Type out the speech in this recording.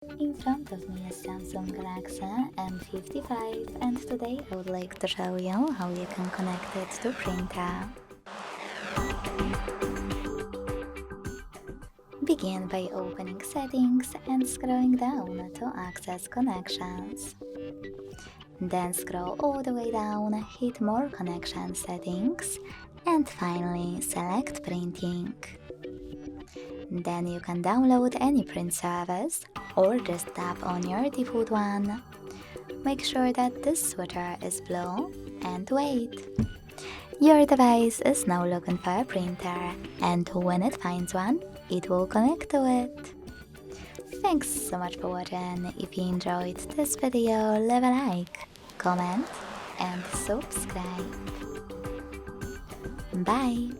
In front of me is Samsung Galaxy M55, and today I would like to show you how you can connect it to printer. Begin by opening Settings and scrolling down to access Connections. Then scroll all the way down, hit More Connection Settings, and finally select Printing. Then you can download any print service or just tap on your default one. Make sure that this switcher is blue and wait. Your device is now looking for a printer, and when it finds one, it will connect to it. Thanks so much for watching. If you enjoyed this video, leave a like, comment and subscribe. Bye!